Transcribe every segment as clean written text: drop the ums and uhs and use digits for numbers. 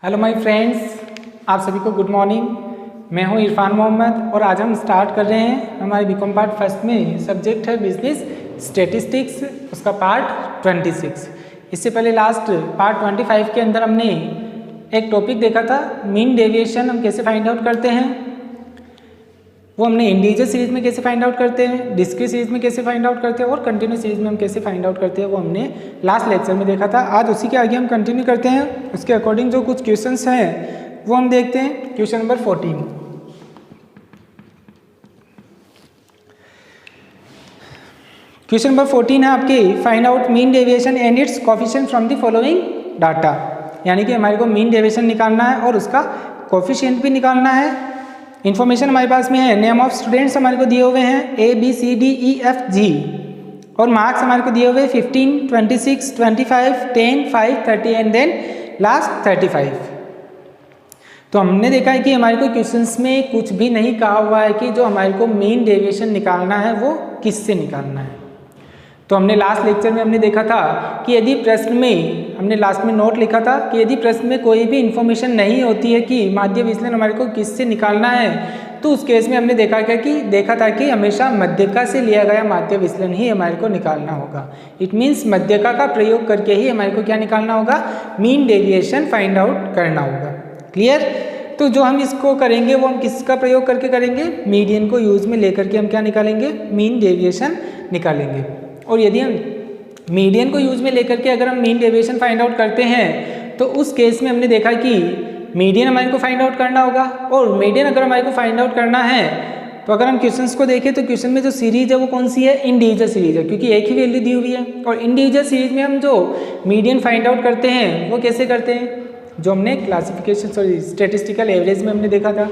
Hello my friends, आप सभी को गुड मॉर्निंग। मैं हूं इरफान मोहम्मद और आज हम स्टार्ट कर रहे हैं हमारे बीकॉम पार्ट फर्स्ट में। सब्जेक्ट है बिजनेस स्टैटिस्टिक्स, उसका पार्ट 26। इससे पहले लास्ट पार्ट 25 के अंदर हमने एक टॉपिक देखा था, मीन डेविएशन हम कैसे फाइंड आउट करते हैं। वो हमने इंडिविजुअल सीरीज में कैसे फाइंड आउट करते हैं, डिस्क्रीट सीरीज में कैसे फाइंड आउट करते हैं और कंटिन्यूस सीरीज में हम कैसे फाइंड आउट करते हैं, वो हमने लास्ट लेक्चर में देखा था। आज उसी के आगे हम कंटिन्यू करते हैं। उसके अकॉर्डिंग जो कुछ क्वेश्चंस हैं वो हम देखते हैं। Question number 14। क्वेश्चन नंबर 14 है आपके, find out mean deviation and it's coefficient from the following data. यानी कि हमारे को मीन डेविएशन निकालना है और उसका कोफिशिएंट भी निकालना है। इन्फॉर्मेशन हमारे पास में है, नेम ऑफ स्टूडेंट्स हमारे को दिए हुए हैं ABCDEFG और मार्क्स हमारे को दिए हुए 15, 26, 25, 10, 5, 30 एंड देन लास्ट 35। तो हमने देखा है कि हमारे को क्वेश्चंस में कुछ भी नहीं कहा हुआ है कि जो हमारे को मीन डेविएशन निकालना है वो किससे निकालना है। तो हमने लास्ट लेक्चर में हमने देखा था कि यदि प्रश्न में, हमने लास्ट में नोट लिखा था कि यदि प्रश्न में कोई भी इन्फॉर्मेशन नहीं होती है कि माध्य विचलन हमारे को किससे निकालना है, तो उस केस में हमने देखा था कि हमेशा मध्यका से लिया गया माध्य विचलन ही हमारे को निकालना होगा। इट मीन्स मध्यका का प्रयोग करके ही हमारे को क्या निकालना होगा, मीन डेविएशन फाइंड आउट करना होगा। क्लियर। तो जो हम इसको करेंगे वो हम किसका प्रयोग करके करेंगे, मीडियन को यूज में लेकर के हम क्या निकालेंगे, मीन डेविएशन निकालेंगे। और यदि हम मीडियन को यूज में लेकर के अगर हम मीन डेविएशन फाइंड आउट करते हैं तो उस केस में हमने देखा कि मीडियन हमारे को फाइंड आउट करना होगा। और मीडियन अगर हमारे को फाइंड आउट करना है तो अगर हम क्वेश्चंस को देखें तो क्वेश्चन में जो सीरीज है वो कौन सी है, इंडिविजुअल सीरीज है, क्योंकि एक ही वैल्यू दी हुई है। और इंडिविजुअल सीरीज में हम जो मीडियन फाइंड आउट करते हैं वो कैसे करते हैं, जो हमने क्लासिफिकेशन स्टैटिस्टिकल एवरेज में हमने देखा था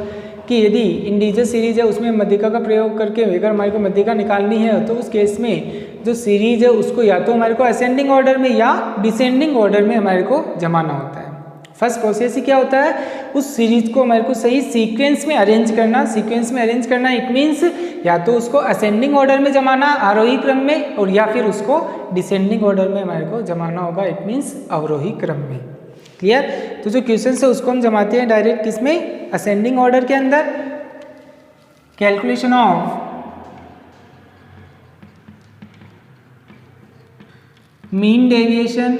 कि यदि इंडिविजुअल सीरीज है उसमें मध्यका का प्रयोग करके अगर हमारे को मध्यका निकालनी है तो उस केस में जो सीरीज है उसको या तो हमारे को असेंडिंग ऑर्डर में या डिसेंडिंग ऑर्डर में हमारे को जमाना होता है। फर्स्ट प्रोसेस ही क्या होता है, उस सीरीज को हमारे को सही सीक्वेंस में अरेंज करना। सीक्वेंस में अरेंज करना इट मीन्स या तो उसको असेंडिंग ऑर्डर में जमाना आरोही क्रम में, और या फिर उसको डिसेंडिंग ऑर्डर में हमारे को जमाना होगा, इट मीन्स अवरोही क्रम में। क्लियर। तो जो क्वेश्चन है उसको हम जमाते हैं डायरेक्ट किसमें, असेंडिंग ऑर्डर के अंदर। Calculation of mean deviation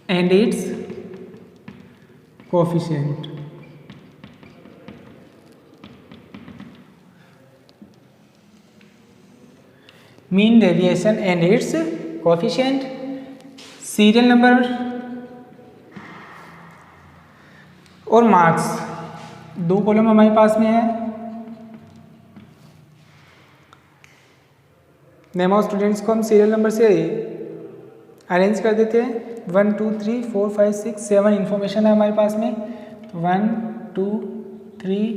and it's coefficient. Mean deviation and it's coefficient. Serial number और मार्क्स, दो कॉलम हमारे पास में है। नेम ऑफ स्टूडेंट्स को हम सीरियल नंबर से अरेंज कर देते हैं। 1 2 3 4 5 6 7 इन्फॉर्मेशन है हमारे पास में। 1 2 3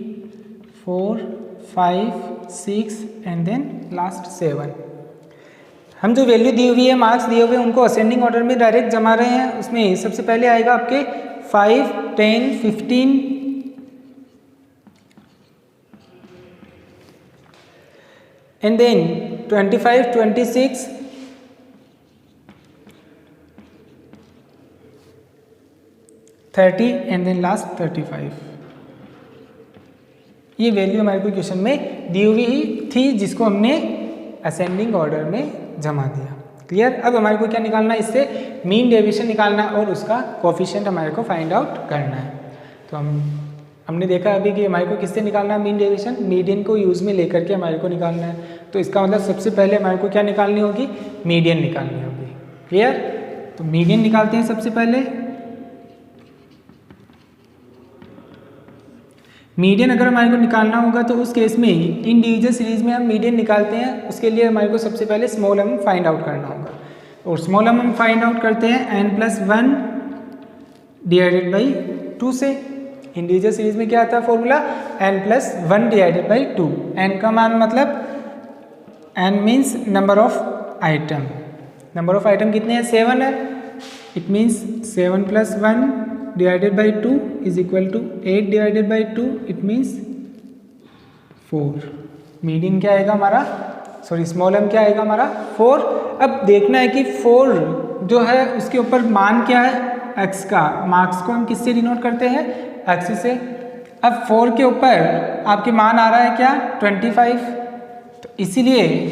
4 5 6 एंड देन लास्ट 7। हम जो वैल्यू दी हुई है, मार्क्स दिए हुए हैं, उनको असेंडिंग ऑर्डर में डायरेक्ट जमा रहे हैं। उसमें सबसे पहले आएगा आपके 5 10 15 and then 25 26 30 and then last 35। ये वैल्यू हमारे को क्वेश्चन में दी हुई ही थी जिसको हमने असेंडिंग ऑर्डर में जमा दिया। क्लियर। अब हमारे को क्या निकालना है, इससे मीन डेविएशन निकालना है और उसका कोफिशिएंट हमारे को फाइंड आउट करना है। तो हमने देखा अभी कि हमारे को किससे निकालना है मीन डेविएशन, मीडियन को यूज में लेकर के हमारे को निकालना है। तो इसका मतलब सबसे पहले हमारे को क्या निकालनी होगी, मीडियन निकालनी होगी। क्लियर। तो मीडियन निकालते हैं सबसे पहले। मीडियन अगर हमारे को निकालना होगा तो उस केस में इंडिविजुअल सीरीज में हम मीडियन निकालते हैं। उसके लिए हमारे को सबसे पहले स्मॉल एम फाइंड आउट करना होगा, और स्मॉल एम हम फाइंड आउट करते हैं n+1 डिवाइडेड बाई 2 से। इंडिविजुअल सीरीज में क्या आता है formula, n+1 divided by 2। n का मान मतलब n means number of item. Number of item कितने हैं, 7 है। It means 7+1 divided by 2 is equal to 8 divided by 2, it means 4। Median क्या आएगा हमारा सॉरी स्मॉल m क्या आएगा हमारा 4। अब देखना है कि 4 जो है उसके ऊपर मान क्या है x का, मार्क्स को हम किससे डिनोट करते हैं x से। अब 4 के ऊपर आपके मान आ रहा है क्या 25, तो इसीलिए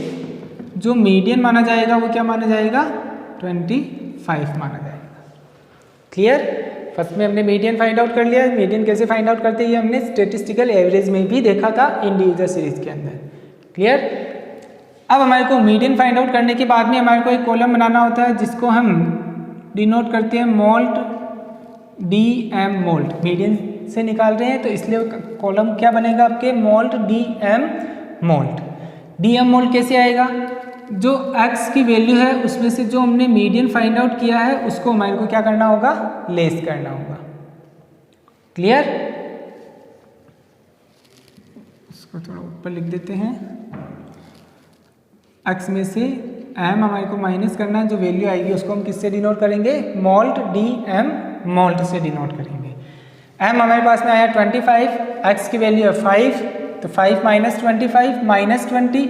जो मीडियन माना जाएगा वो क्या माना जाएगा 25 माना जाएगा। क्लियर। फर्स्ट में हमने मीडियन फाइंड आउट कर लिया। मीडियन कैसे फाइंड आउट करते हैं हमने स्टेटिस्टिकल एवरेज में भी देखा था इंडिविजुअल सीरीज के अंदर। क्लियर। अब हमारे को मीडियन फाइंड आउट करने के बाद में हमारे को एक कॉलम बनाना होता है जिसको हम डिनोट करते हैं mod D M mod. Median से निकाल रहे हैं तो इसलिए कॉलम क्या बनेगा आपके mod D M mod. D M mod कैसे आएगा, जो x की वैल्यू है उसमें से जो हमने मीडियन फाइंड आउट किया है उसको हमारे को क्या करना होगा लेस करना होगा। क्लियर। इसको थोड़ा ऊपर लिख देते हैं। x में से m हमारे को माइनस करना है, जो वैल्यू आएगी उसको हम किससे डिनोट करेंगे मोल्ट डी एम मोल्ट से डिनोट करेंगे। m हमारे पास में आया 25, x की वैल्यू है 5, तो 5 माइनस 25 माइनस 20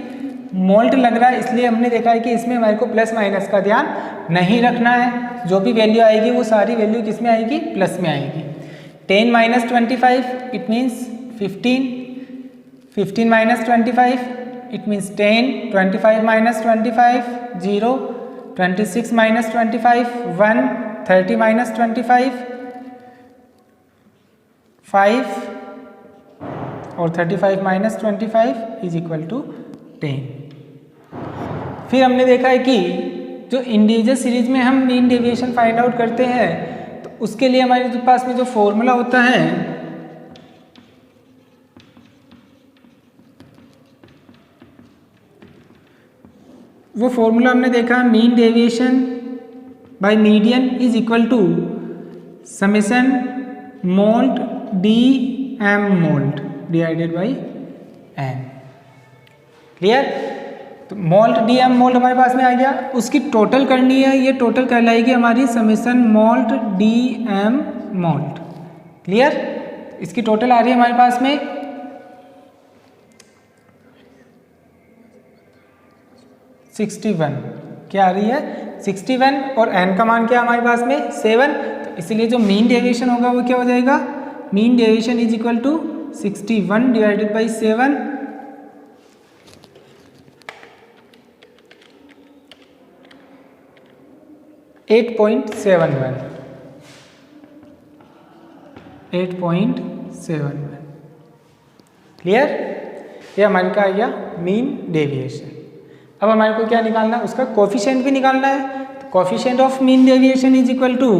मोल्ट लग रहा है, इसलिए हमने देखा है कि इसमें हमारे को प्लस माइनस का ध्यान नहीं रखना है। जो भी वैल्यू आएगी वो सारी वैल्यू किस में आएगी प्लस में आएगी। 10 minus 25 it means 15, 15 minus 25 it means 10, 25 minus 25 0, 26 minus 25 1, 30 minus 25 5 और 35 माइनस 25 इज इक्वल टू 10। फिर हमने देखा है कि जो इंडिविजुअल सीरीज में हम मीन डेविएशन फाइंड आउट करते हैं तो उसके लिए हमारे पास में जो फॉर्मूला होता है वो फॉर्मूला हमने देखा mean deviation by median is equal to summation mod D M mod divided by N. Clear. तो मोल्ट डी एम मोल्ट हमारे पास में आ गया, उसकी टोटल करनी है, ये टोटल कहलाएगी हमारी summation mod D M mod. Clear. इसकी टोटल आ रही है हमारे पास में 61। क्या आ रही है 61 और n का मान क्या है हमारे पास में 7, तो इसलिए जो मीन डेविएशन होगा वो क्या हो जाएगा mean deviation is equal to 61 divided by 7 8.71। 8.71। Clear. ये हमारे का आ गया मीन डेविएशन। अब हमारे को क्या निकालना है उसका कोफिशिएंट भी निकालना है। तो coefficient of mean deviation is equal to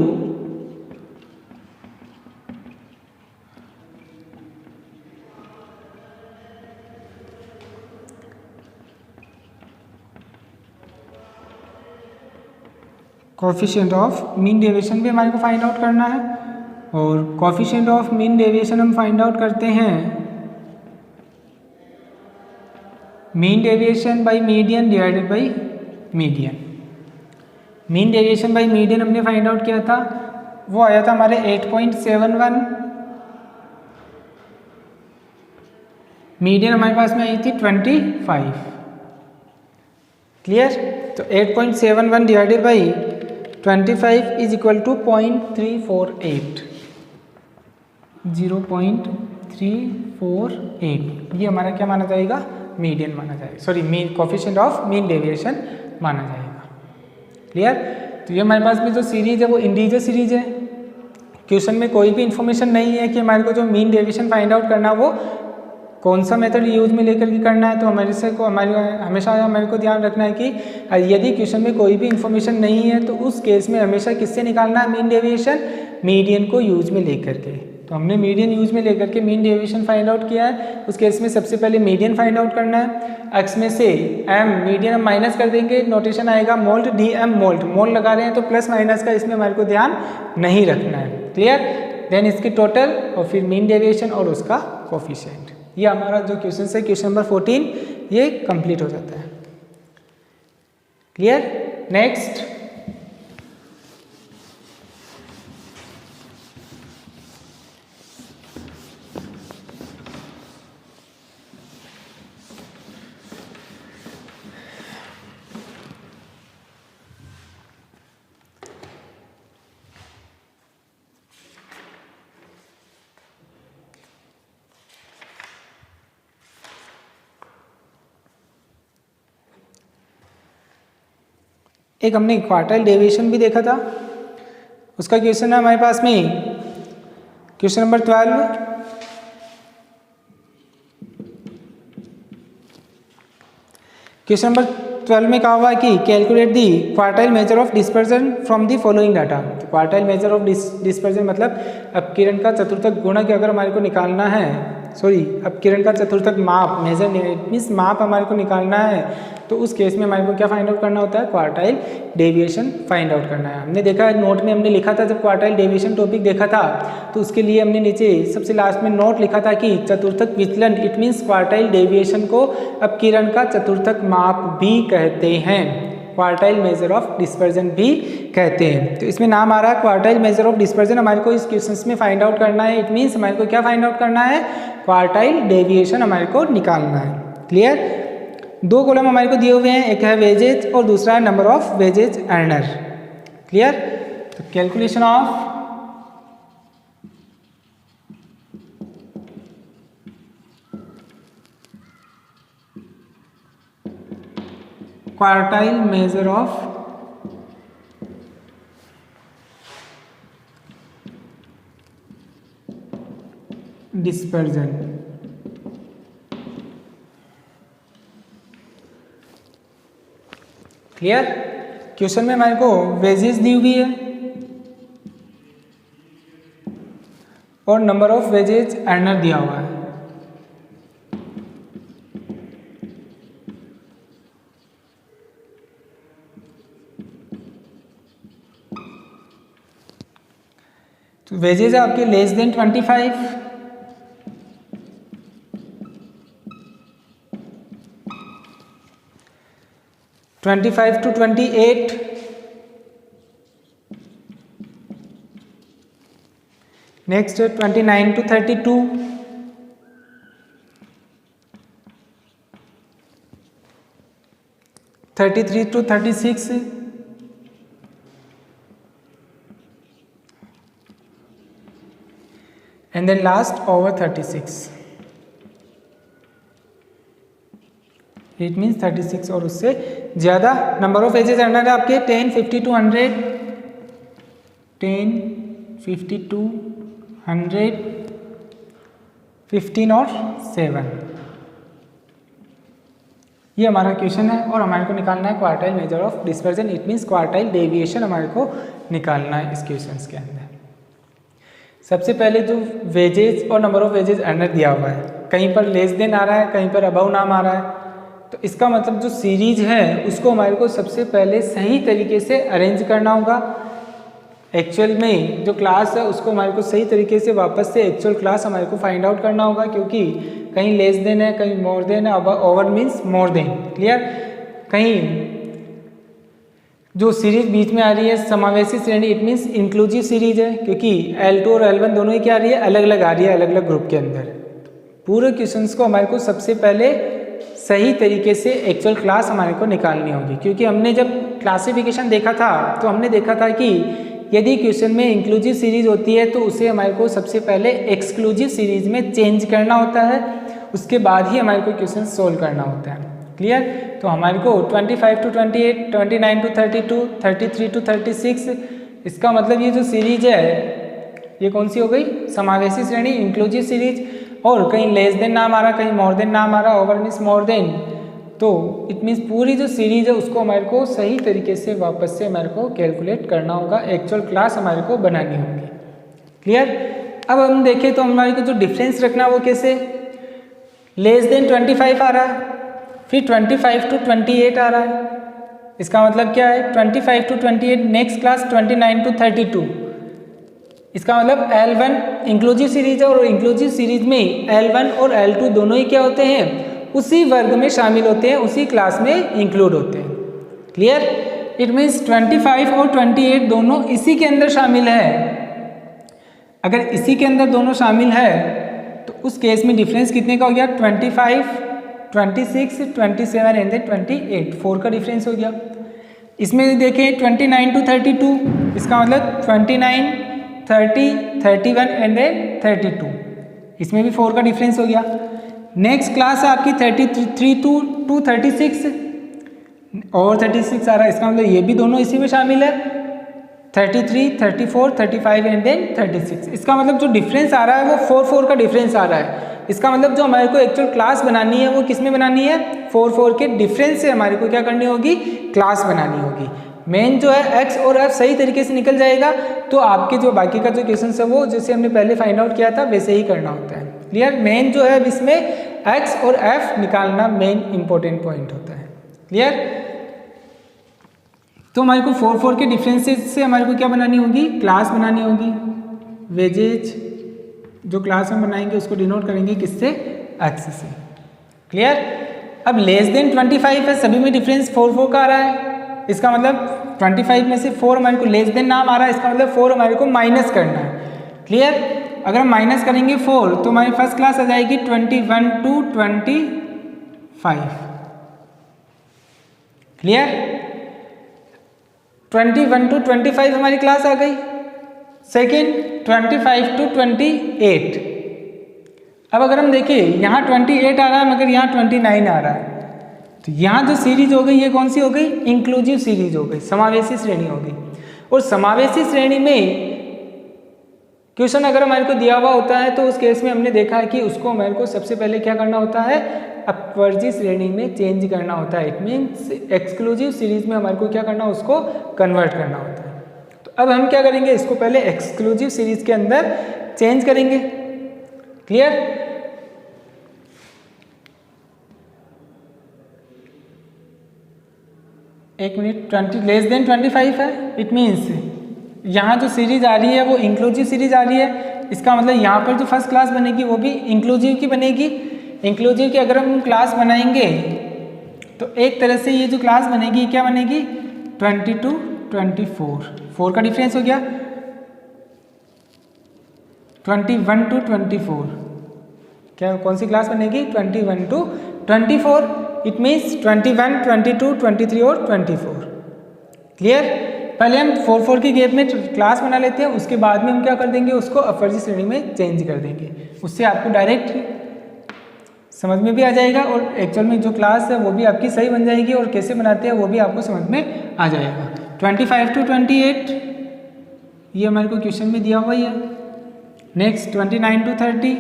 coefficient of mean deviation भी हमारे को फाइंड आउट करना है, और कोफिशिएंट ऑफ मीन डेविएशन हम फाइंड आउट करते हैं mean deviation by median divided by median. Mean deviation by median हमने फाइंड आउट किया था, वो आया था हमारे 8.71। मीडियन हमारे पास में आई थी 25। क्लियर। तो 8.71 divided by 25 is equal to 0.348। 0.348 ये हमारा क्या माना जाएगा मीडियन माना जाएगा, sorry mean coefficient of mean deviation माना जाएगा। क्लियर। तो ये हमारे पास में जो सीरीज है वो इंडिविजुअल सीरीज है। क्वेश्चन में कोई भी इंफॉर्मेशन नहीं है कि हमारे को जो मीन डेविएशन फाइंड आउट करना वो कौन सा मेथड यूज में लेकर के करना है। तो हमेशा हमारे को ध्यान रखना है कि यदि क्वेश्चन में कोई भी इंफॉर्मेशन नहीं है तो उस केस में हमेशा किससे निकालना है मीन डेविएशन, मीडियन को यूज में लेकर के। तो हमने मीडियन यूज में लेकर के मीन डेविएशन फाइंड आउट किया है। उस केस में सबसे पहले मीडियन फाइंड आउट करना है। एक्स में से एम मीडियन हम माइनस कर देंगे, नोटेशन आएगा mod D M mod. Mod लगा रहे हैं तो प्लस माइनस का इसमें हमारे को ध्यान नहीं रखना है। क्लियर। देन इसकी टोटल और फिर मीन डेविएशन और उसका कोफिशिएंट। ये हमारा जो क्वेश्चन है क्वेश्चन नंबर 14 ये कंप्लीट हो जाता है। क्लियर। नेक्स्ट एक हमने क्वार्टाइल डेविएशन भी देखा था, उसका क्वेश्चन है हमारे पास में क्वेश्चन नंबर 12। क्वेश्चन नंबर 12 में कहा हुआ है कि calculate the quartile measure of dispersion from the following data. Quartile measure of dispersion मतलब अपकिरण का चतुर्थक गुणक अगर हमारे को निकालना है, अपकिरण का चतुर्थक माप, मेजर मीन्स माप हमारे को निकालना है, तो उस केस में हमारे को क्या फाइंड आउट करना होता है, क्वार्टाइल डेविएशन फाइंड आउट करना है। हमने देखा है नोट में हमने लिखा था, जब क्वार्टाइल डेविएशन टॉपिक देखा था तो उसके लिए हमने नीचे सबसे लास्ट में नोट लिखा था कि चतुर्थक विचलन, इट मीन्स क्वार्टाइल डेविएशन को अपकिरण का चतुर्थक माप भी कहते हैं, क्वार्टाइल मेजर ऑफ डिस्पर्जन भी कहते हैं। तो इसमें नाम आ रहा है क्वार्टाइल मेजर ऑफ डिस्पर्जन, हमारे को इस क्वेश्चन में फाइंड आउट करना है। इट मीन्स हमारे को क्या फाइंड आउट करना है, क्वार्टाइल डेविएशन हमारे को निकालना है। क्लियर। दो कॉलम हमारे को दिए हुए हैं, एक है वेजेज और दूसरा है number of wages earner. Clear. तो calculation of quartile measure of dispersion. Clear. Question में हमारे को वेजेस दी हुई है और नंबर ऑफ वेजेज अर्नर दिया हुआ है। तो वेजेज है आपके less than 25, (25 to 28), next 29 to 32, (33 to 36), and then last over 36। It means 36 और उससे ज़्यादा। नंबर ऑफ एजेस अर्नर है आपके 10, 50 to 100, 10, 50 to 100, 15 और 7। ये हमारा क्वेश्चन है और हमारे को निकालना है quartile measure of dispersion, it means quartile deviation हमारे को निकालना है इस क्वेश्चन के अंदर। सबसे पहले जो वेजेज और नंबर ऑफ वेजेज अर्नर दिया हुआ है, कहीं पर लेस देन आ रहा है, कहीं पर अबव नाम आ रहा है, तो इसका मतलब जो सीरीज है उसको हमारे को सबसे पहले सही तरीके से अरेंज करना होगा। एक्चुअल में जो क्लास है उसको हमारे को सही तरीके से वापस से एक्चुअल क्लास हमारे को फाइंड आउट करना होगा, क्योंकि कहीं लेस देन है, कहीं मोर देन है, over means more than. Clear. कहीं जो सीरीज बीच में आ रही है समावेशी श्रेणी, इट मीन्स इंक्लूसिव सीरीज है, क्योंकि L2 और L1 दोनों ही क्या आ रही है, अलग अलग आ रही है, अलग अलग ग्रुप के अंदर। पूरे क्वेश्चंस को हमारे को सबसे पहले सही तरीके से एक्चुअल क्लास हमारे को निकालनी होगी, क्योंकि हमने जब क्लासिफिकेशन देखा था तो हमने देखा था कि यदि क्वेश्चन में इंक्लूसिव सीरीज होती है तो उसे हमारे को सबसे पहले एक्सक्लूसिव सीरीज में चेंज करना होता है, उसके बाद ही हमारे को क्वेश्चन सोल्व करना होता है। क्लियर। तो हमारे को 25 to 28, 29 to 32, 33 to 36, इसका मतलब ये जो सीरीज है ये कौन सी हो गई, समावेशी श्रेणी, इंक्लूसिव सीरीज। और कहीं लेस देन नाम आ रहा, कहीं मोर देन नाम आ रहा, ओवर मीन्स मोर देन, तो इट मीन्स पूरी जो सीरीज है उसको हमारे को सही तरीके से वापस से हमारे को कैलकुलेट करना होगा, एक्चुअल क्लास हमारे को बनानी होगी। क्लियर। अब हम देखें तो हमारे को जो डिफरेंस रखना वो कैसे, लेस देन 25 आ रहा है, फिर 25 to 28 आ रहा है, इसका मतलब क्या है 25 to 28, नेक्स्ट क्लास 29 to 32, इसका मतलब L1 इंक्लूसिव सीरीज है और इंक्लूसिव सीरीज में L1 और L2 दोनों ही क्या होते हैं, उसी वर्ग में शामिल होते हैं, उसी क्लास में इंक्लूड होते हैं। क्लियर। इट मीन्स 25 और 28 दोनों इसी के अंदर शामिल है। अगर इसी के अंदर दोनों शामिल है तो उस केस में डिफरेंस कितने का हो गया, 25, 26, 27 एंड 28, 4 का डिफरेंस हो गया। इसमें देखें 29 to 32, इसका मतलब 29, 30, 31 एंड 32, इसमें भी 4 का डिफरेंस हो गया। नेक्स्ट क्लास है आपकी 33 to 36, और 36 आ रहा है, इसका मतलब ये भी दोनों इसी में शामिल है। 33, 34, 35 एंड देन 36। इसका मतलब जो डिफरेंस आ रहा है वो 4 4 का डिफरेंस आ रहा है। इसका मतलब जो हमारे को एक्चुअल क्लास बनानी है वो किस में बनानी है, 4 4 के डिफरेंस से हमारे को क्या करनी होगी, क्लास बनानी होगी। मेन जो है एक्स और एफ सही तरीके से निकल जाएगा तो आपके जो बाकी का जो क्वेश्चन है वो जैसे हमने पहले फाइंड आउट किया था वैसे ही करना होता है। क्लियर। मेन जो है इसमें एक्स और एफ निकालना मेन इंपॉर्टेंट पॉइंट होता है। क्लियर। तो हमारे को 4 4 के डिफरेंसेस से हमारे को क्या बनानी होगी, क्लास बनानी होगी। वेजेज जो क्लास में बनाएंगे उसको डिनोट करेंगे किससे, एक्स से। क्लियर। अब लेस देन 25 है, सभी में डिफरेंस 4 4 का आ रहा है। इसका मतलब 25 में से 4 हमारे को लेस देन नाम आ रहा है, इसका मतलब 4 हमारे को माइनस करना है। क्लियर। अगर हम माइनस करेंगे 4 तो हमारी फर्स्ट क्लास आ जाएगी 21 to 25। क्लियर। 21 to 25 हमारी क्लास आ गई। Second 25 to 28। अब अगर हम देखें यहाँ 28 आ रहा है मगर यहाँ 29 आ रहा है, तो यहाँ जो सीरीज हो गई ये कौन सी हो गई, इंक्लूसिव सीरीज हो गई, समावेशी श्रेणी हो गई। और समावेशी श्रेणी में क्वेश्चन अगर हमारे को दिया हुआ होता है तो उस केस में हमने देखा है कि उसको हमारे को सबसे पहले क्या करना होता है, अपवर्जी श्रेणी में चेंज करना होता है। इट मीन्स एक्सक्लूसिव सीरीज में हमारे को क्या करना, उसको कन्वर्ट करना होता है। तो अब हम क्या करेंगे, इसको पहले एक्सक्लूसिव सीरीज के अंदर चेंज करेंगे। क्लियर। एक मिनट, 20 लेस देन 25 है, इट मीन्स यहाँ जो सीरीज आ रही है वो इंक्लूसिव सीरीज आ रही है। इसका मतलब यहाँ पर जो फर्स्ट क्लास बनेगी वो भी इंक्लूसिव की बनेगी। इंक्लूसिव की अगर हम क्लास बनाएंगे तो एक तरह से ये जो क्लास बनेगी क्या बनेगी, 20 to 24। 4 का डिफरेंस हो गया, 21 to 24। क्या कौन सी क्लास बनेगी, 21 to 24। इट मीन्स 21, 22, 23 और 24। क्लियर। पहले हम 4 4 की गैप में क्लास बना लेते हैं, उसके बाद में हम क्या कर देंगे, उसको अपवर्जी श्रेणी में चेंज कर देंगे। उससे आपको डायरेक्ट समझ में भी आ जाएगा और एक्चुअल में जो क्लास है वो भी आपकी सही बन जाएगी और कैसे बनाते हैं वो भी आपको समझ में आ जाएगा। 25 to 28 ये हमारे को क्वेश्चन में दिया हुआ ही है। Next 29 to 30,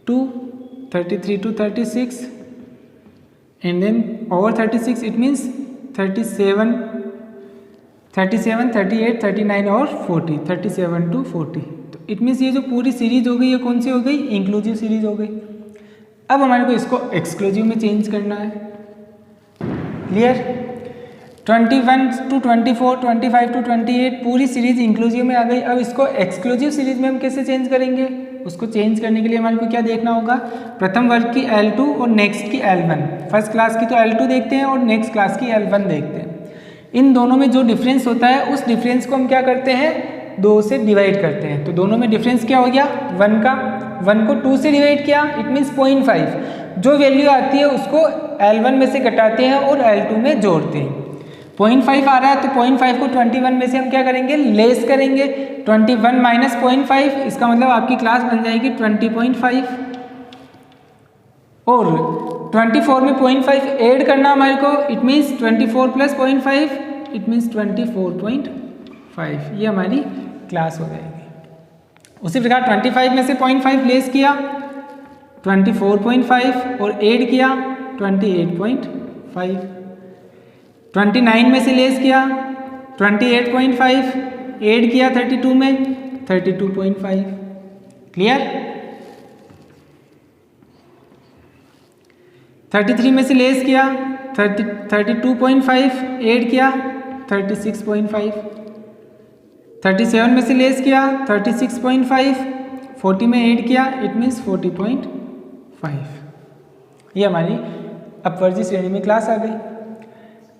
2, 33 to 36 and then over 36, it means 37, 38, 39 और 40, 37 to 40। तो इट मीन्स ये जो पूरी सीरीज हो गई ये कौन सी हो गई, इंक्लूसिव सीरीज हो गई। अब हमारे को इसको एक्सक्लूसिव में चेंज करना है। क्लियर। 21 to 24, 25 to 28 पूरी सीरीज इंक्लूसिव में आ गई। अब इसको एक्सक्लूसिव सीरीज में हम कैसे चेंज करेंगे, उसको चेंज करने के लिए हमारे को क्या देखना होगा, प्रथम वर्ग की L2 और नेक्स्ट की L1। फर्स्ट क्लास की तो L2 देखते हैं और नेक्स्ट क्लास की L1 देखते हैं। इन दोनों में जो डिफरेंस होता है उस डिफरेंस को हम क्या करते हैं, 2 से डिवाइड करते हैं। तो दोनों में डिफरेंस क्या हो गया, 1 का। 1 को 2 से डिवाइड किया, इट मीन्स 0.5। जो वैल्यू आती है उसको L1 में से घटाते हैं और L2 में जोड़ते हैं। 0.5 आ रहा है तो 0.5 को 21 में से हम क्या करेंगे, लेस करेंगे। 21 माइनस 0.5, इसका मतलब आपकी क्लास बन जाएगी 20.5। और 24 में 0.5 ऐड करना हमारे को, it means 24 plus 0.5, it means 24.5। ये हमारी क्लास हो जाएगी। उसी प्रकार 25 में से 0.5 लेस किया 24.5 और ऐड किया 28.5। 29 में से लेस किया 28.5, ऐड किया 32 में 32.5। क्लियर। 33 में से लेस किया 32.5, ऐड किया 36.5। 37 में से लेस किया 36.5, 40 में ऐड किया, इट मीन्स 40.5। ये हमारी अपवर्जी श्रेणी में क्लास आ गई।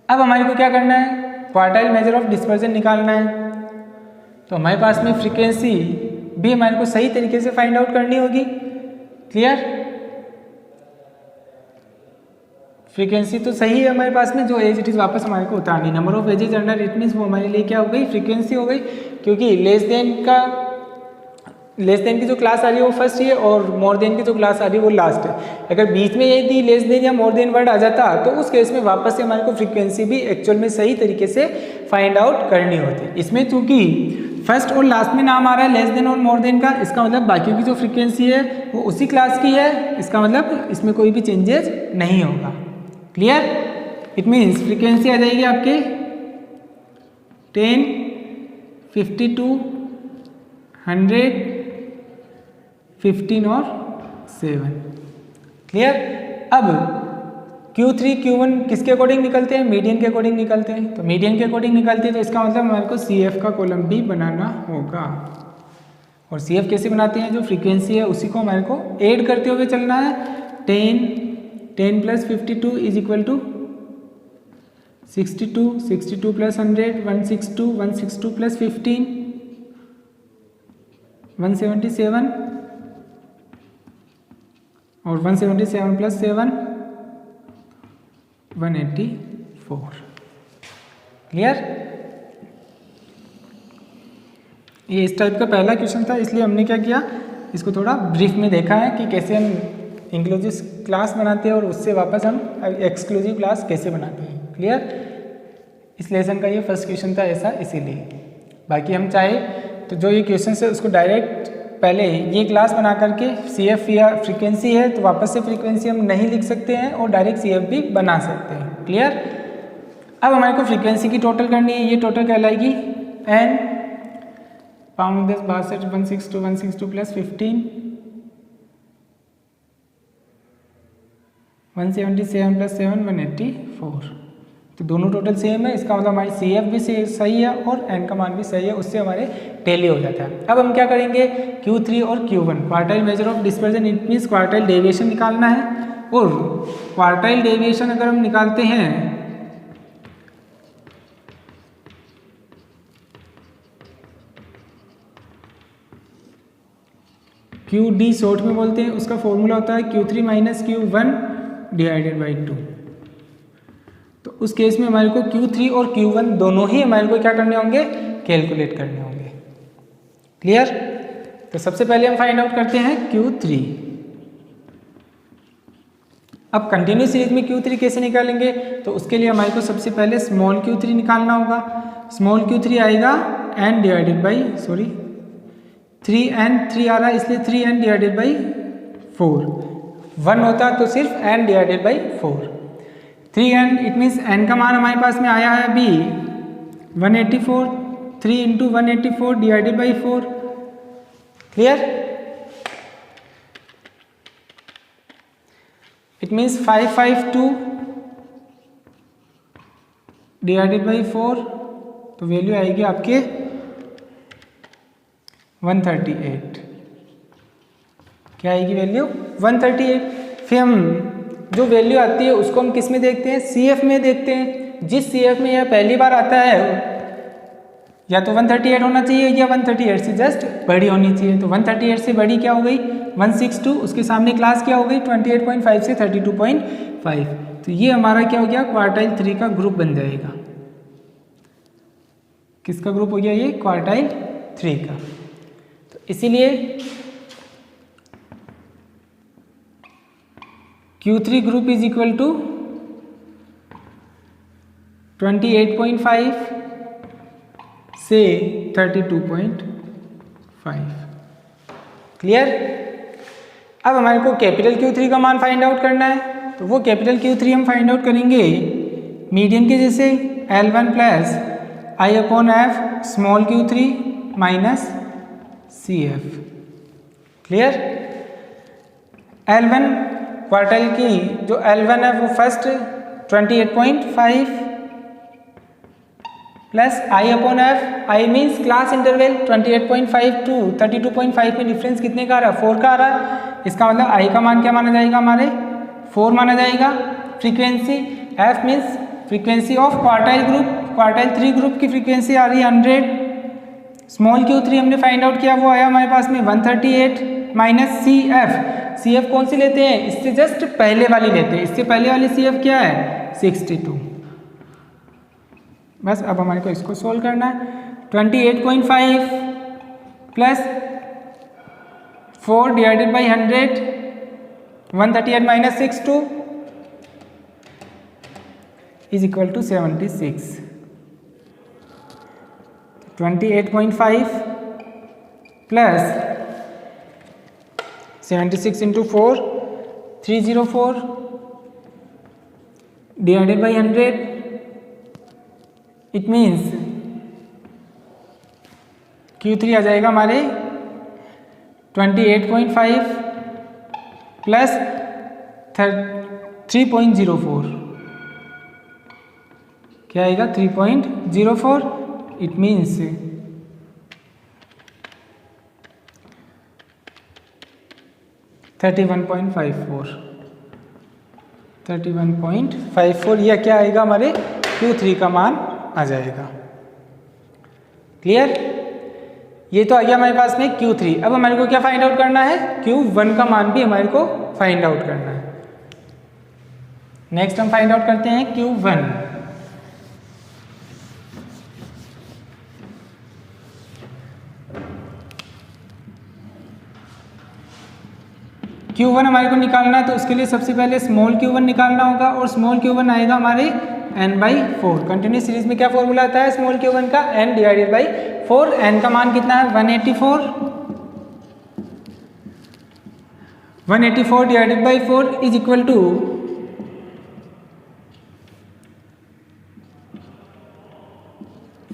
अब हमारे को क्या करना है, क्वार्टाइल मेजर ऑफ डिस्पर्जन निकालना है। तो हमारे पास में फ्रीक्वेंसी भी हमारे को सही तरीके से फाइंड आउट करनी होगी। क्लियर। फ्रीक्वेंसी तो सही है हमारे पास में, जो एज इट इज वापस हमारे को उतारनी। Number of ages under it means वो हमारे लिए क्या हो गई, फ्रीक्वेंसी हो गई। क्योंकि लेस देन का लेस देन की जो क्लास आ रही है वो फर्स्ट है और मोर देन की जो क्लास आ रही है वो लास्ट है। अगर बीच में यदि लेस देन या मोर देन वर्ड आ जाता तो उस केस में वापस से हमारे को फ्रीक्वेंसी भी एक्चुअल में सही तरीके से फाइंड आउट करनी होती। इसमें चूंकि फर्स्ट और लास्ट में नाम आ रहा है लेस देन और मोर देन का, इसका मतलब बाकी की जो फ्रीक्वेंसी है वो उसी क्लास की है, इसका मतलब इसमें कोई भी चेंजेस नहीं होगा। क्लियर? इट मीन्स फ्रीक्वेंसी आ जाएगी आपके 10, 52, 100, 15 और 7। क्लियर? अब Q3 Q1 किसके अकॉर्डिंग निकलते हैं? मीडियन के अकॉर्डिंग निकलते हैं। तो मीडियन के अकॉर्डिंग निकलते हैं तो इसका मतलब हमारे को CF का कॉलम भी बनाना होगा। और CF कैसे बनाते हैं? जो फ्रीक्वेंसी है उसी को हमारे को ऐड करते हुए चलना है। 10 plus 52 is equal to 62, 62 plus 100 162, 162 plus 15 177 और 177 प्लस 7 184। क्लियर? ये इस टाइप का पहला क्वेश्चन था, इसलिए हमने क्या किया, इसको थोड़ा ब्रीफ में देखा है कि कैसे हम इंक्लूसिव क्लास बनाते हैं और उससे वापस हम एक्सक्लूसिव क्लास कैसे बनाते हैं। क्लियर? इस लेसन का ये फर्स्ट क्वेश्चन था ऐसा, इसीलिए। बाकी हम चाहे तो जो ये क्वेश्चन है उसको डायरेक्ट पहले ये क्लास बना करके CF या फ्रीक्वेंसी है तो वापस से फ्रीक्वेंसी हम नहीं लिख सकते हैं और डायरेक्ट CF भी बना सकते हैं। क्लियर? अब हमारे को फ्रीक्वेंसी की टोटल करनी है, ये टोटल कहलाएगी N पाउंड 10 62 162 प्लस 15 177 प्लस 7 184। तो दोनों टोटल सेम है, इसका मतलब हमारी CF भी सही है और N का मान भी सही है, उससे हमारे टैली हो जाता है। अब हम क्या करेंगे, Q3 और Q1 quartile measure of dispersion, it means quartile deviation निकालना है। और क्वार्टाइल डेविएशन अगर हम निकालते हैं QD शॉर्ट में बोलते हैं, उसका फॉर्मूला होता है Q3 minus Q1 divided by 2। तो उस केस में हमारे को Q3 और Q1 दोनों ही हमारे को क्या करने होंगे, कैलकुलेट करने होंगे। क्लियर? तो सबसे पहले हम फाइंड आउट करते हैं Q3। अब कंटिन्यूस सीरीज में Q3 कैसे निकालेंगे, तो उसके लिए हमारे को सबसे पहले स्मॉल Q3 निकालना होगा। स्मॉल Q3 आएगा N डिवाइडेड बाई 3N, 3 आ रहा है इसलिए 3N डिवाइडेड बाई 4। 1 होता तो सिर्फ N divided by 4। 3N it means N का मान हमारे पास में आया है अभी 184, 3 into 184 divided by 4। Clear? It means 552 divided by 4, तो वैल्यू आएगी आपके 138। क्या आएगी वैल्यू? 138। फिर हम जो वैल्यू आती है उसको हम किस में देखते हैं, CF में देखते हैं। जिस CF में यह पहली बार आता है या तो 138 होना चाहिए या 138 से जस्ट बड़ी होनी चाहिए। तो 138 से बड़ी क्या हो गई 162, उसके सामने क्लास क्या हो गई 28.5 से 32.5। तो ये हमारा क्या हो गया, क्वार्टाइल 3 का ग्रुप बन जाएगा। किसका ग्रुप हो गया ये, क्वार्टाइल 3 का। तो इसीलिए Q3 group is equal to 28.5 से 32.5। क्लियर? अब हमारे को कैपिटल Q3 का मान फाइंड आउट करना है, तो वो कैपिटल Q3 हम फाइंड आउट करेंगे मीडियन के जैसे L1 plus I upon F small Q3 minus CF। Clear? L1 quartile की जो L1 है वो first 28.5 plus I upon F, I means class interval 28.5 to 32.5 में डिफरेंस कितने का आ रहा है, 4 का आ रहा है। इसका मतलब I का मान क्या माना जाएगा, हमारे 4 माना जाएगा। Frequency F means frequency of quartile group, quartile 3 group की फ्रीक्वेंसी आ रही है 100। स्मॉल Q3 हमने फाइंड आउट किया, वो आया हमारे पास में 138 माइनस CF कौन सी लेते हैं, इससे जस्ट पहले वाली लेते हैं। इससे पहले वाली CF क्या है 62। बस अब हमारे को इसको सोल्व करना है। 28.5 plus 4 divided by 100, 138 minus 62 is equal to 76. 28.5 plus 76 into 4, 304 divided by 100. It means Q3 आ जाएगा हमारे 28.5 प्लस 3.04. क्या आएगा? 3.04. It means 31.54. यह क्या आएगा? हमारे Q3 का मान आ जाएगा. क्लियर? ये तो आ गया हमारे पास में Q3. अब हमारे को क्या फाइंड आउट करना है? Q1 का मान भी हमारे को फाइंड आउट करना है. नेक्स्ट हम फाइंड आउट करते हैं Q1. Q1 हमारे को निकालना है, तो उसके लिए सबसे पहले स्मॉल q1 निकालना होगा, और स्मॉल q1 आएगा हमारे n/4. कंटिन्यूस सीरीज में क्या फॉर्मूला आता है स्मॉल q1 का? n divided by 4. n का मान कितना है? 184. 184 divided by 4 is equal to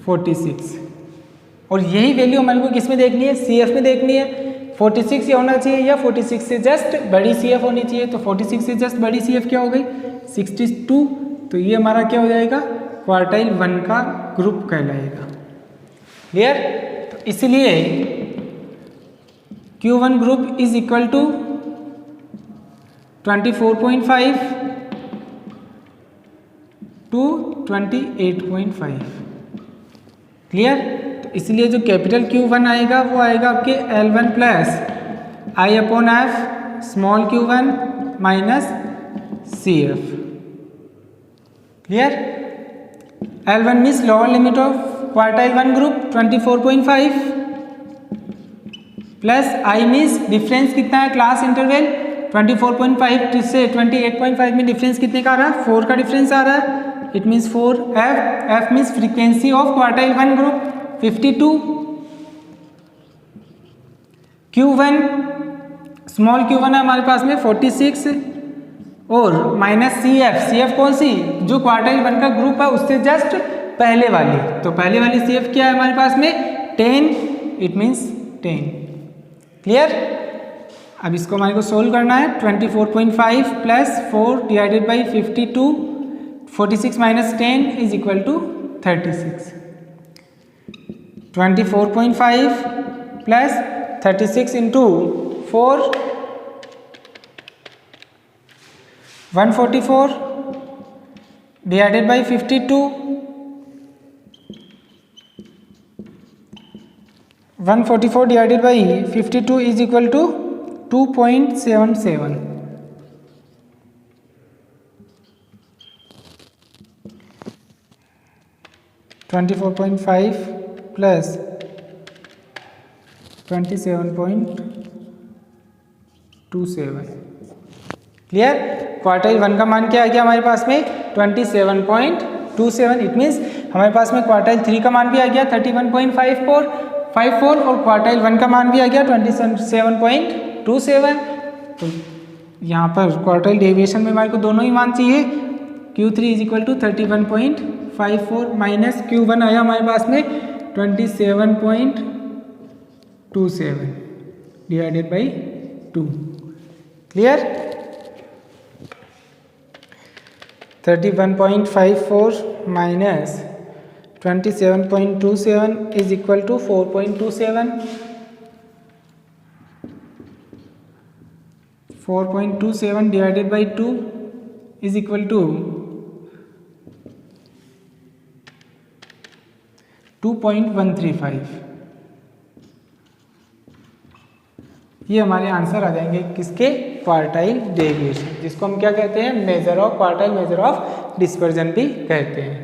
46. और यही वैल्यू हमारे को किस में देखनी है? CF में देखनी है. 46 ये होना चाहिए या 46 से जस्ट बड़ी CF होनी चाहिए. तो 46 से जस्ट बड़ी CF क्या हो गई? 62. तो ये हमारा क्या हो जाएगा? क्वार्टाइल 1 का ग्रुप कहलाएगा. क्लियर? तो इसलिए Q1 group is equal to 24.5 to 28.5. Clear? तो इसलिए जो कैपिटल Q1 आएगा वो आएगा आपके L1 plus I/F small q1 minus CF. Clear? L1 means lower limit of quartile 1 group 24.5 plus I means difference कितना है? क्लास इंटरवल 24.5 से 28.5 में डिफरेंस कितने का आ रहा है? 4 का डिफरेंस आ रहा है. It means 4. F means frequency of quartile 1 group 52. Q1 small q1 है हमारे पास में 46 और माइनस CF कौन सी? जो क्वार्टाइल 1 का ग्रुप है उससे जस्ट पहले वाली. तो पहले वाली CF क्या है हमारे पास में? 10. It means 10. क्लियर? अब इसको हमारे को सोल्व करना है. 24.5 plus 4 divided by 52. 46 minus 10 is equal to 36. 24.5 plus 36 into 4 144 divided by 52. 144 divided by 52 is equal to 2.77. 24.5 plus 27.27. Clear? Quartile 1 का मान क्या आ गया हमारे पास में? 27.27. इट मीन्स हमारे पास में क्वार्टाइल 3 का मान भी आ गया 31.54 और क्वार्टाइल 1 का मान भी आ गया 27.27. तो यहाँ पर क्वार्टाइल डेविएशन में हमारे को दोनों ही मान चाहिए. Q3 is equal to 31.54 minus Q1 आया हमारे पास में 27.27 divided by 2. Clear? 31.54 minus 27.27 is equal to 4.27. 4.27 divided by 2 is equal to 2.135. ये हमारे आंसर आ जाएंगे किसके? क्वार्टाइल डेविएशन, जिसको हम क्या कहते हैं? Measure of quartile, measure of dispersion भी कहते हैं.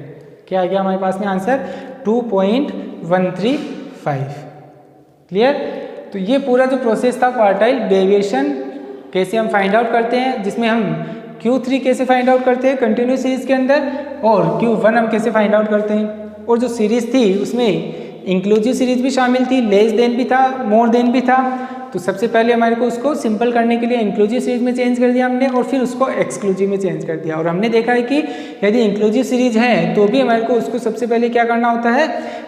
क्या आ गया हमारे पास में आंसर? 2.135. क्लियर? तो ये पूरा जो प्रोसेस था क्वार्टाइल डेविएशन कैसे हम फाइंड आउट करते हैं, जिसमें हम Q3 कैसे फाइंड आउट करते हैं कंटिन्यूस सीरीज के अंदर, और Q1 हम कैसे फाइंड आउट करते हैं। और जो सीरीज थी उसमें इंक्लूसिव सीरीज भी शामिल थी, लेस देन भी था, मोर देन भी था। तो सबसे पहले हमारे को उसको सिंपल करने के लिए इंक्लूसिव सीरीज में चेंज कर दिया हमने, और फिर उसको एक्सक्लूसिव में चेंज कर दिया। और हमने देखा है कि यदि इंक्लूसिव सीरीज है तो भी हमारे को उसको सबसे पहले क्या करना होता है,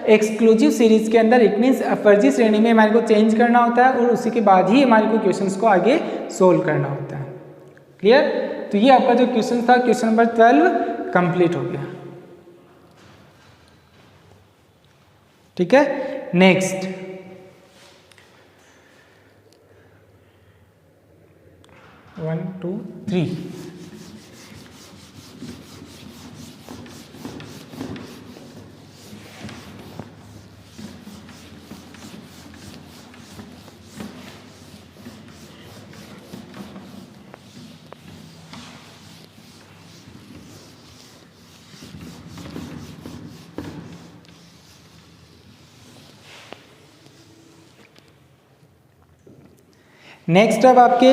एक्सक्लूसिव सीरीज के अंदर इट मीन्स अपवर्जी श्रेणी में हमारे को चेंज करना होता है, और उसी के बाद ही हमारे को क्वेश्चंस को आगे सोल्व करना होता है। क्लियर। तो ये आपका जो क्वेश्चन था क्वेश्चन नंबर 12 कंप्लीट हो गया। ठीक है, next one two three. Next अब आपके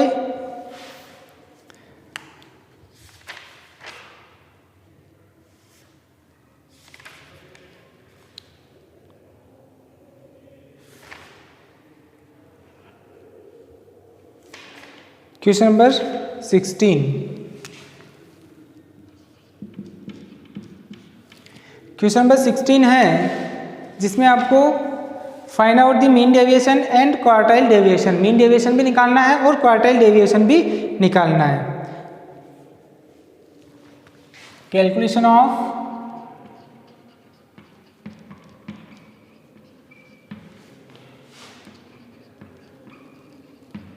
क्वेश्चन नंबर 16। क्वेश्चन नंबर 16 है जिसमें आपको find out the mean deviation and quartile deviation, mean deviation भी निकालना है और क्वार्टाइल डेविएशन भी निकालना है। Calculation of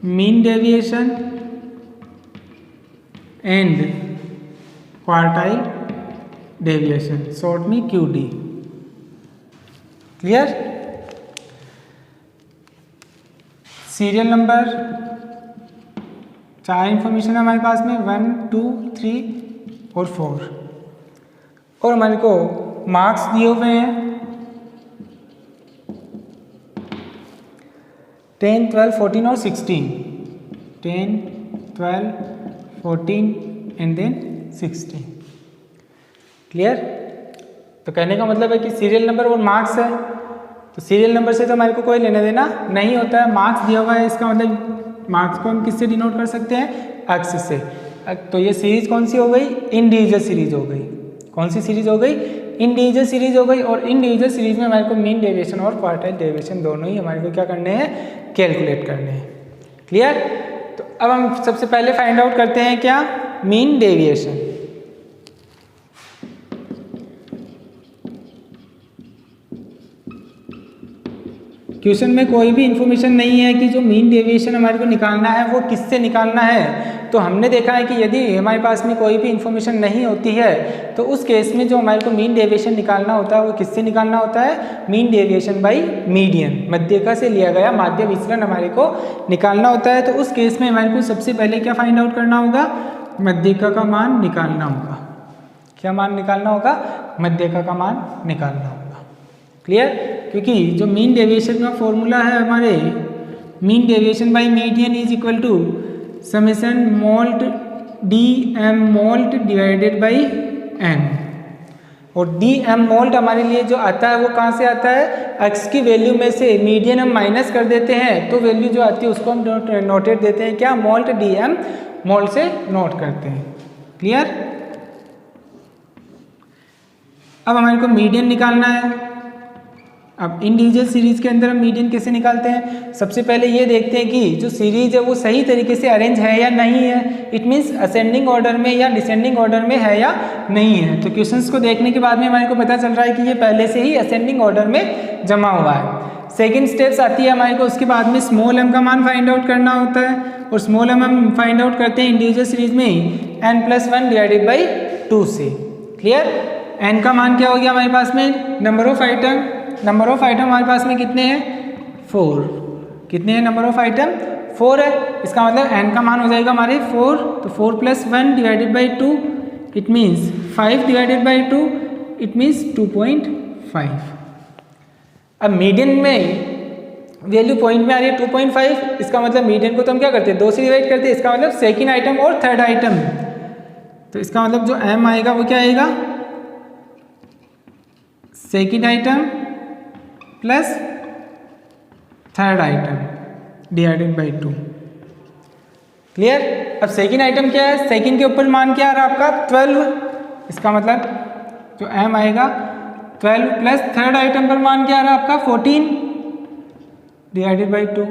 mean deviation and quartile deviation, short में QD। Clear. Serial number 4 information है हमारे पास में 1 2 3 और 4, और हमारे को मार्क्स दिए हुए हैं 10 12 14 और 16, 10 12 14 एंड देन 16। क्लियर। तो कहने का मतलब है कि सीरियल नंबर और मार्क्स है, तो सीरियल नंबर से तो हमारे को कोई लेना देना नहीं होता है, मार्क्स दिया हुआ है, इसका मतलब मार्क्स को हम किससे डिनोट कर सकते हैं, अक्ष से। तो ये सीरीज कौन सी हो गई, इंडिविजुअल सीरीज हो गई। कौन सी सीरीज हो गई, इंडिविजुअल सीरीज हो गई। और इंडिविजुअल सीरीज में हमारे को मीन डेविएशन और क्वार्टाइल डेविएशन दोनों ही हमारे को क्या करने हैं, कैलकुलेट करने हैं। क्लियर। तो अब हम सबसे पहले फाइंड आउट करते हैं क्या, मीन डेविएशन। क्वेश्चन में कोई भी इंफॉर्मेशन नहीं है कि जो मीन डेविएशन हमारे को निकालना है वो किससे निकालना है। तो हमने देखा है कि यदि हमारे पास में कोई भी इंफॉर्मेशन नहीं होती है तो उस केस में जो हमारे को मीन डेविएशन निकालना होता है वो किससे निकालना होता है, मीन डेविएशन बाय मीडियन, मध्यिका से लिया गया माध्य विचलन हमारे को निकालना होता है। तो उस केस में हमारे को सबसे पहले क्या फाइंड आउट करना होगा, मध्यिका का मान निकालना होगा। क्या मान निकालना होगा, मध्यिका का मान निकालना होगा। क्लियर। क्योंकि जो मीन डेविएशन का फॉर्मूला है हमारे, mean deviation by median is equal to summation mod DM mod divided by n। और DM मोल्ट हमारे लिए जो आता है वो कहाँ से आता है, x की वैल्यू में से मीडियन हम माइनस कर देते हैं तो वैल्यू जो आती है उसको हम नोटेट देते हैं क्या, मोल्ट DM मोल्ट से नोट करते हैं। क्लियर। अब हमारे को मीडियन निकालना है। अब इंडिविजुअल सीरीज के अंदर हम मीडियन कैसे निकालते हैं, सबसे पहले ये देखते हैं कि जो सीरीज है वो सही तरीके से अरेंज है या नहीं है, इट मीन्स असेंडिंग ऑर्डर में या डिसेंडिंग ऑर्डर में है या नहीं है। तो क्वेश्चंस को देखने के बाद में हमारे को पता चल रहा है कि ये पहले से ही असेंडिंग ऑर्डर में जमा हुआ है। सेकेंड स्टेप्स आती है हमारे को, उसके बाद में स्मॉल m का मान फाइंड आउट करना होता है, और स्मॉल m हम फाइंड आउट करते हैं इंडिविजुअल सीरीज में n+1 डिवाइडेड बाई 2 से। क्लियर। n का मान क्या हो गया हमारे पास में, number of item, number of item हमारे पास में कितने हैं, 4। कितने हैं नंबर ऑफ आइटम, 4 है। इसका मतलब n का मान हो जाएगा हमारे 4, तो 4 + 1 divided by 2 it means 5 divided by 2 it means 2.5। अब मीडियन में वैल्यू पॉइंट में आ रही है 2.5, इसका मतलब मीडियन को तो हम क्या करते हैं 2 से डिवाइड करते हैं, इसका मतलब सेकेंड आइटम और थर्ड आइटम। तो इसका मतलब जो m आएगा वो क्या आएगा, second item plus third item divided by 2। Clear. अब सेकेंड आइटम क्या है, सेकेंड के ऊपर मान क्या आ रहा है आपका 12, इसका मतलब जो m आएगा 12 प्लस थर्ड आइटम पर मान क्या आ रहा है आपका 14 divided by 2।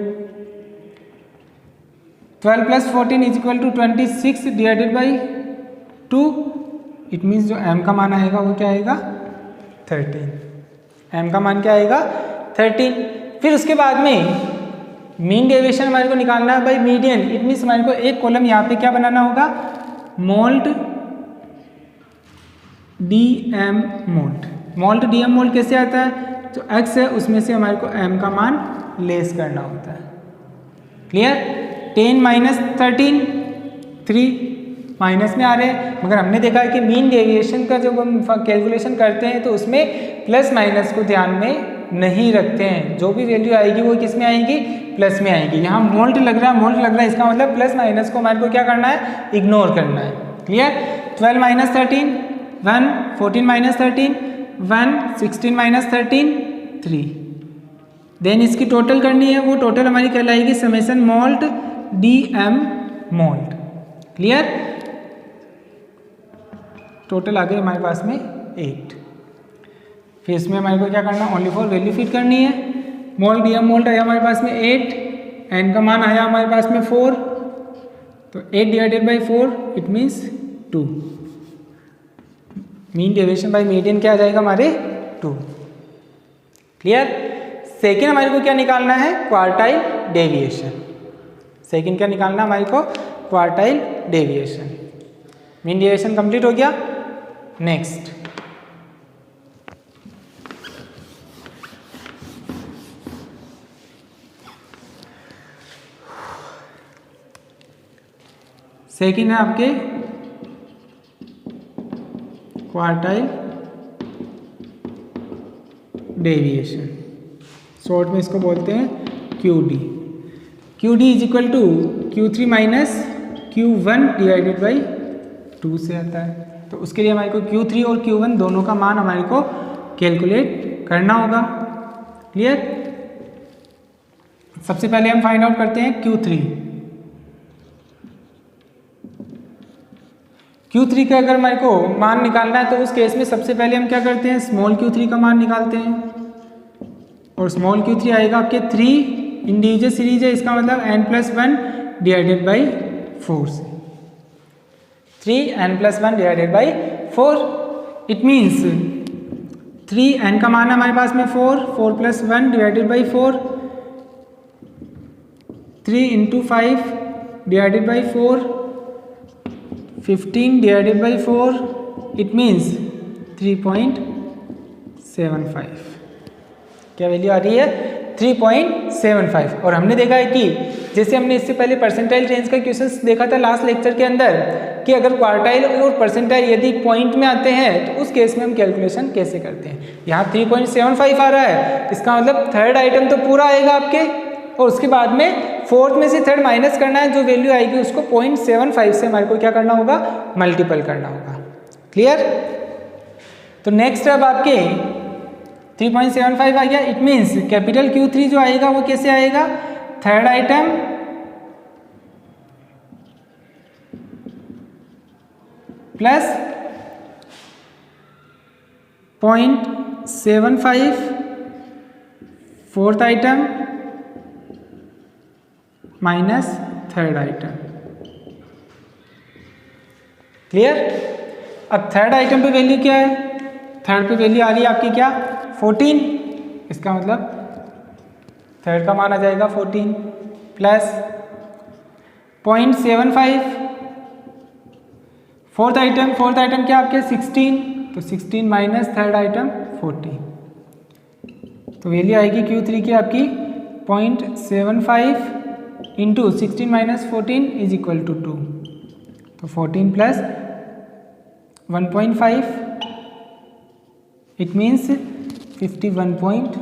12 plus 14 is equal to 26 divided by 2। It means जो m का मान आएगा वो क्या आएगा 13। m का मान क्या आएगा 13। फिर उसके बाद में मीन डेविएशन हमारे को निकालना है बाई मीडियन। इट मीन्स हमारे को एक कॉलम यहाँ पे क्या बनाना होगा, moult DM moult. Moult DM moult कैसे आता है, जो x है उसमें से हमारे को m का मान लेस करना होता है। क्लियर। 10 माइनस 13 3 माइनस में आ रहे हैं, मगर हमने देखा है कि मीन डेविएशन का जब हम कैलकुलेशन करते हैं तो उसमें प्लस माइनस को ध्यान में नहीं रखते हैं। जो भी वैल्यू आएगी वो किस में आएगी, प्लस में आएगी। यहाँ मोल्ट लग रहा है, मोल्ट लग रहा है, इसका मतलब प्लस माइनस को हमारे को क्या करना है, इग्नोर करना है। Clear. 12 minus 13 1, 14 minus 13 1, 16 minus 13 3। Then इसकी टोटल करनी है, वो टोटल हमारी कहलाएगी समेसन मोल्ट DM मोल्ट। क्लियर। टोटल आ गई हमारे पास में 8। फिर इसमें हमारे को क्या करना है, ओनली फॉर वैल्यू फिट करनी है। मोल्ट DM मोल्ट आया हमारे पास में 8, n का मान आया हमारे पास में 4, तो 8 divided by 4 it means 2। Mean deviation by median क्या आ जाएगा हमारे 2। क्लियर। सेकेंड हमारे को क्या निकालना है, क्वार्टाइल डेविएशन। सेकेंड क्या निकालना है हमारे को, quartile deviation. Mean deviation complete हो गया। नेक्स्ट सेकेंड है आपके क्वार्टाइल डेविएशन, शॉर्ट में इसको बोलते हैं QD। QD is equal to Q3 minus Q1 divided by 2 से आता है। तो उसके लिए हमारे को Q3 और Q1 दोनों का मान हमारे को कैलकुलेट करना होगा। क्लियर। सबसे पहले हम फाइंड आउट करते हैं Q3। Q3 का अगर हमारे को मान निकालना है तो उस केस में सबसे पहले हम क्या करते हैं, स्मॉल Q3 का मान निकालते हैं। और स्मॉल Q3 आएगा आपके 3 इंडिविजुअल सीरीज है, इसका मतलब n+1 डिवाइडेड बाई 4 से। 3n+1 divided by 4 it means 3n का मान है हमारे पास में 4, 4+1 divided by 4, 3 × 5 divided by 4, 15 divided by 4 it means 3.75। क्या वैल्यू आ रही है 3.75। और हमने देखा है कि जैसे हमने इससे पहले परसेंटाइल रेंज का क्वेश्चंस देखा था लास्ट लेक्चर के अंदर कि अगर क्वार्टाइल और परसेंटाइल यदि पॉइंट में आते हैं तो उस केस में हम कैलकुलेशन कैसे करते हैं। यहाँ 3.75 आ रहा है, इसका मतलब थर्ड आइटम तो पूरा आएगा आपके, और उसके बाद में फोर्थ में से थर्ड माइनस करना है, जो वैल्यू आएगी उसको 0.75 से हमारे को क्या करना होगा, मल्टीपल करना होगा। क्लियर। तो नेक्स्ट अब आपके 3.75 आ गया। इट मीन्स कैपिटल Q3 जो आएगा वो कैसे आएगा, third item plus 0.75 fourth item minus third item. Clear. अब थर्ड आइटम पे वैल्यू क्या है, थर्ड पे वैल्यू आ रही है आपकी क्या 14, इसका मतलब थर्ड का मान आ जाएगा 14 प्लस 0.75 फोर्थ आइटम क्या आपके 16, तो 16 माइनस थर्ड आइटम 40, तो वैल्यू आएगी Q3 की आपकी 0.75 into 16 minus 14 is equal to 2, तो 14 प्लस 1.5 इट मीन्स 51.5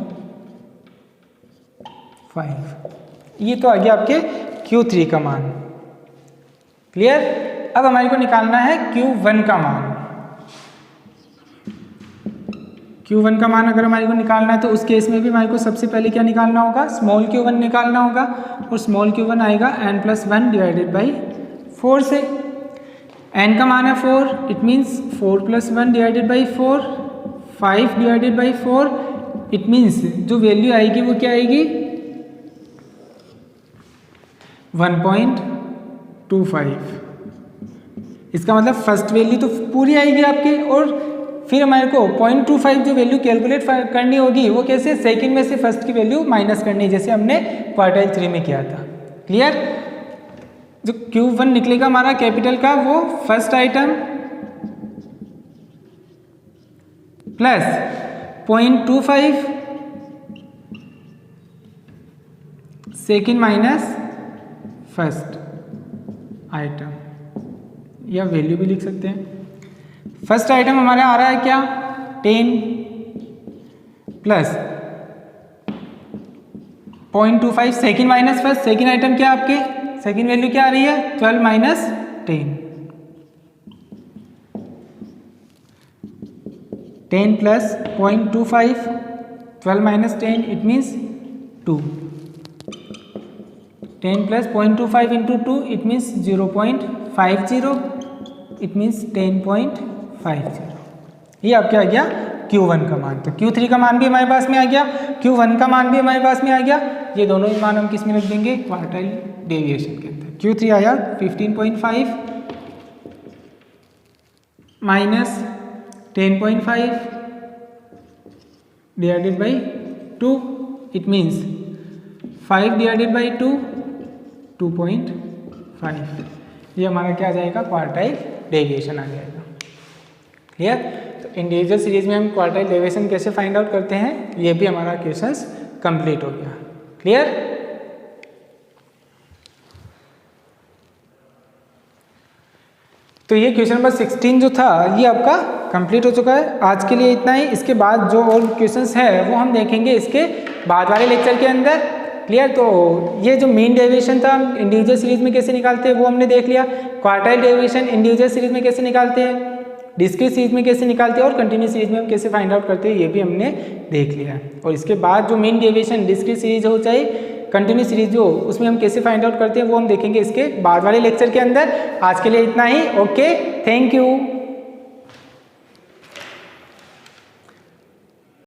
ये तो आ गया आपके Q3 का मान। क्लियर। अब हमारे को निकालना है Q1 का मान। Q1 का मान अगर हमारे को निकालना है तो उस केस में भी हमारे को सबसे पहले क्या निकालना होगा, स्मॉल q1 निकालना होगा, और स्मॉल q1 आएगा n+1 डिवाइडेड बाई 4 से। n का मान है 4, it means 4+1 divided by 4, 5 divided by 4, it means जो वैल्यू आएगी वो क्या आएगी, 1.25। इसका मतलब फर्स्ट वैल्यू तो पूरी आएगी आपकी, और फिर हमारे को 0.25 जो वैल्यू कैलकुलेट करनी होगी वो कैसे, सेकंड में से फर्स्ट की वैल्यू माइनस करनी है, जैसे हमने क्वार्टाइल 3 में किया था। क्लियर। जो Q1 निकलेगा हमारा कैपिटल का, वो first item plus 0.25 second minus first item, या वैल्यू भी लिख सकते हैं। फर्स्ट आइटम हमारा आ रहा है क्या, 10 plus 0.25 second minus first. Second item क्या आपके, सेकंड वैल्यू क्या आ रही है, 12 minus 10, 10 plus 0.25, 12 minus 10, it means 2। 10 plus 0.25 into 2, it means 0.50, it means 10.50। ये आपके आ गया Q1 का मान। तो Q3 का मान भी हमारे पास में आ गया, Q1 का मान भी हमारे पास में आ गया। ये दोनों ही मान हम किस में रख देंगे, क्वार्टाइल डेविएशन के अंदर। Q3 आया 15.5 minus 10.5 divided by 2, it means 5 divided by 2, 2.5। ये हमारा क्या आ जाएगा, क्वार्टाइल डेविएशन आ जाएगा। क्लियर। तो इंडिविजुअल सीरीज में हम क्वार्टाइल डेविएशन कैसे फाइंड आउट करते हैं, ये भी हमारा क्वेश्चंस कंप्लीट हो गया। क्लियर। तो ये क्वेश्चन नंबर 16 जो था ये आपका कंप्लीट हो चुका है। आज के लिए इतना ही। इसके बाद जो और क्वेश्चंस है वो हम देखेंगे इसके बाद वाले लेक्चर के अंदर। क्लियर। तो ये जो मीन डेविएशन था इंडिविजुअल सीरीज में कैसे निकालते हैं वो हमने देख लिया। क्वार्टाइल डेविएशन इंडिविजुअल सीरीज में कैसे निकालते हैं, डिस्क्रीट सीरीज में कैसे निकालते हैं, और कंटिन्यूस सीरीज में हम कैसे फाइंड आउट करते हैं, ये भी हमने देख लिया। और इसके बाद जो मीन डेविएशन डिस्क्रीट सीरीज हो चाहे कंटिन्यूस सीरीज हो, उसमें हम कैसे फाइंड आउट करते हैं वो हम देखेंगे इसके बाद वाले लेक्चर के अंदर। आज के लिए इतना ही। Okay, thank you.